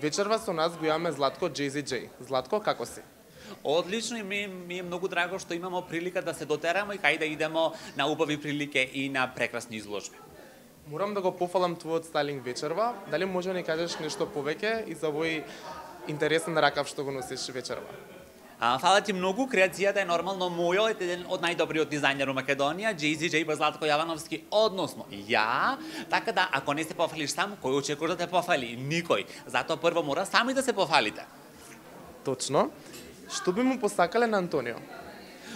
Вечерва со нас го имаме Златко JZJ. Златко, како си? Одлично и ми е многу драго што имамо прилика да се дотерамо и кај да идемо на убави прилики и на прекрасни изложби. Морам да го пофалам твојот стайлинг вечерва. Дали може да ни кажеш нешто повеќе и за овој интересен ракав што го носиш вечерва? Фала ти многу, креацијата е нормално мојот, еден од најдобриот дизајнер во Македонија, JZJ Златко Јовановски, односно ја, така да ако не се пофалиш сам, кој очекуваш да те пофали? Никој. Затоа прво мора сами да се пофалите. Точно. Што би му посакале на Антонио?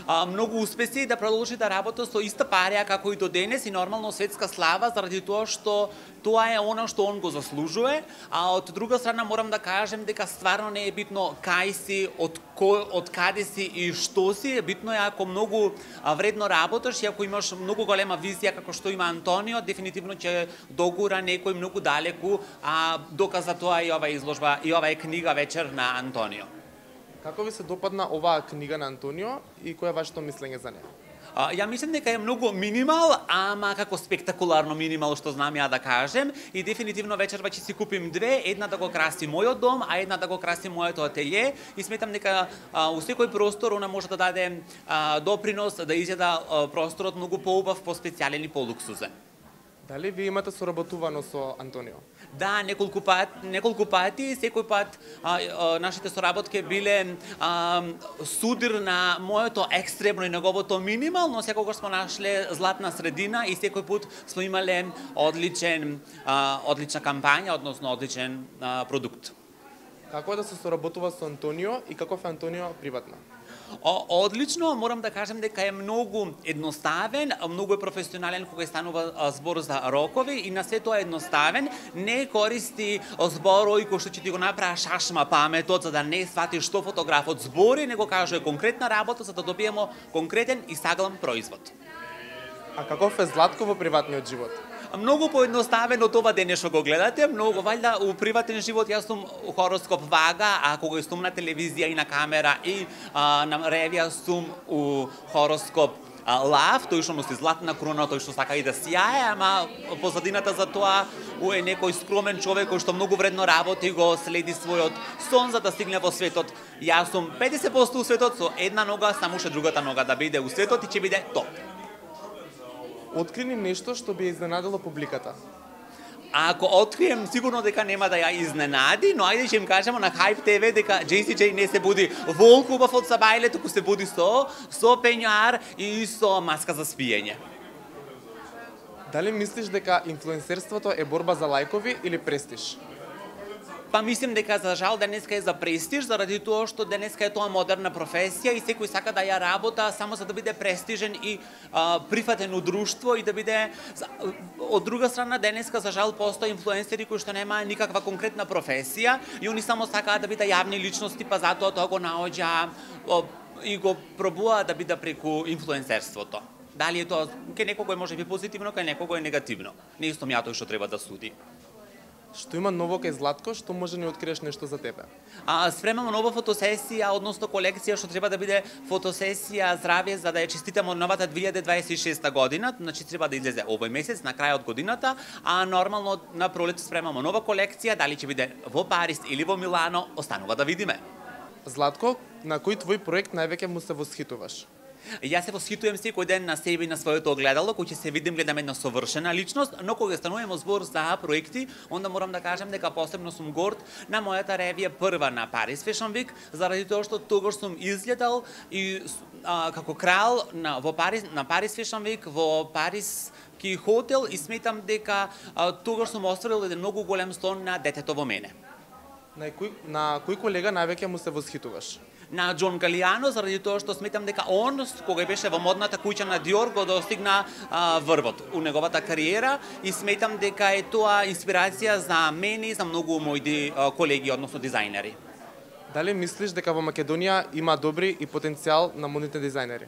Многу успеси да продолжи да работи со иста пареја како и до денес и нормално светска слава заради тоа што тоа е она што он го заслужува, а од друга страна морам да кажем дека стварно не е битно кај си, од каде си и што си, битно е ако многу вредно работиш и ако имаш многу голема визија како што има Антонио, дефинитивно ќе догура некој многу далеку, а доказа тоа и оваа изложба и оваа книга вечер на Антонио. Како ви се допадна оваа книга на Антонио и кој е вашето мислење за неа? Ја мислам дека е многу минимал, ама како спектакуларно минимал што знам ја да кажем и дефинитивно вечерва ќе си купим две, една да го краси мојот дом, а една да го краси моето ателје и сметам дека у секој простор она може да даде допринос да изгледа просторот многу поубав, поспецијален и полуксузен. Дали ви имате соработувано со Антонио? Да, неколку пати, секој пат нашите соработки биле судир на моето екстремно и неговото минимал, но секогаш сме нашле златна средина и секој пат сме имале одлична кампања, односно одличен продукт. Како е да се соработува со Антонио и каков е Антонио приватно? Одлично, морам да кажем дека е многу едноставен, многу е професионален кога станува збор за рокови и на се тоа едноставен, не користи зборови кои што ќе ти го направи шашма паметот за да не сватиш што фотографот збори, него кажува конкретна работа за да добиеме конкретен и саглам производ. А каков е Златко во приватниот живот? Многу поедноставен од ова дене што го гледате, многу валјда у приватен живот јас сум хороскоп Вага, а кога сум на телевизија и на камера и на ревија сум у хороскоп Лав, тој што носи златна круна, тој што сака и да сјае, ама позадината за тоа е некој скромен човек кој што многу вредно работи, го следи својот сон за да стигне во светот. Јас сум 50% у светот со една нога, само уште другата нога да биде у светот и ќе биде топ. Открини нешто што би изненадило публиката. Ако открием, сигурно дека нема да ја изненади, но ајде ќе им кажеме на Hype TV дека JZJ не се буди волк убав од сабајле, туку се буди со пењуар и со маска за спиење. Дали мислиш дека инфлуенсерството е борба за лајкови или престиж? Па мислим дека за жал денеска е за престиж, заради тоа што денеска е тоа модерна професија и секој сака да ја работа само за да биде престижен и прифатен у друштво и да биде... Од друга страна, денеска за жал постои инфлуенсери кои што немаа никаква конкретна професија и они само сакаат да биде јавни личности, па затоа тоа го наоѓа и го пробуваат да биде преку инфлуенсерството. Дали е тоа кај некого е можеби позитивно, кај некого е негативно. Не исто ја тој што треба да суди. Што има ново кај Златко, што може да ни откриеш нешто за тебе? Спремаме нова фотосесија, односно колекција што треба да биде фотосесија здравје за да ја честитаме новата 2026 година, значи треба да излезе овој месец на крајот годината, а нормално на пролет спремаме нова колекција, дали ќе биде во Париз или во Милано, останува да видиме. Златко, на кој твој проект највеќе му се восхитуваш? Јас се восхитувам секој ден на себе и на своето огледало, кој ќе се гледам една совршена личност, но кога стануваме збор за проекти, онда морам да кажам дека посебно сум горд на мојата ревија прва на Paris Fashion Week, заради тоа што тогаш сум изгледал и како крал во Париз, на Paris Fashion Week, во Париски хотел и сметам дека тогаш сум остварил еден многу голем сон на детето во мене. На кој колега највеќе му се восхитуваш? На Џон Галијано, заради тоа што сметам дека он, кога беше во модната куќа на Диор, го достигна врвот у неговата кариера и сметам дека е тоа инспирација за мене и за многу мои колеги, односно дизајнери. Дали мислиш дека во Македонија има добри и потенцијал на модните дизајнери?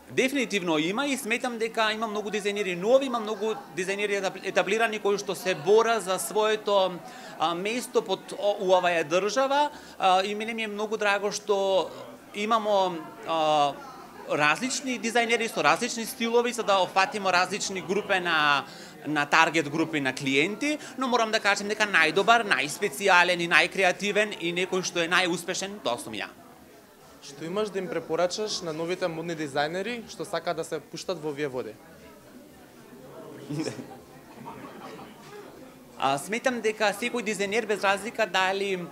Дефинитивно има и сметам дека има многу дизајнери нови, има многу дизајнери етаблирани кои што се бора за своето место у оваа држава и мене ми е многу драго што имамо различни дизајнери со различни стилови за да офатимо различни групи на таргет групи на клиенти, но морам да кажем дека најдобар, најспецијален и најкреативен и некој што е најуспешен, тоа сум ја. Што имаш да им препорачаш на новите модни дизајнери што сакаат да се пуштат во овие води? Сметам дека секој дизајнер без разлика дали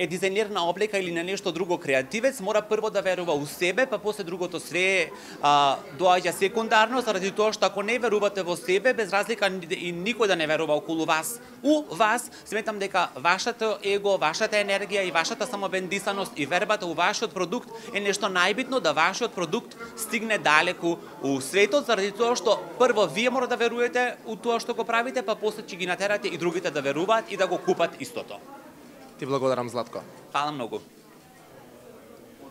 е дизајнер на облека или на нешто друго креативец, мора прво да верува у себе, па после другото све доаѓа секундарно, заради тоа што ако не верувате во себе, без разлика и никој да не верува околу вас, сметам дека вашето его, вашата енергија и вашата самовендисаност и вербата у вашиот продукт е нешто најбитно, да вашиот продукт стигне далеку у светот, заради тоа што прво вие мора да верувате у тоа што го правите, па после ќе ги натерате и другите да веруваат и да го купат истото. Ти благодарам, Златко. Фала многу.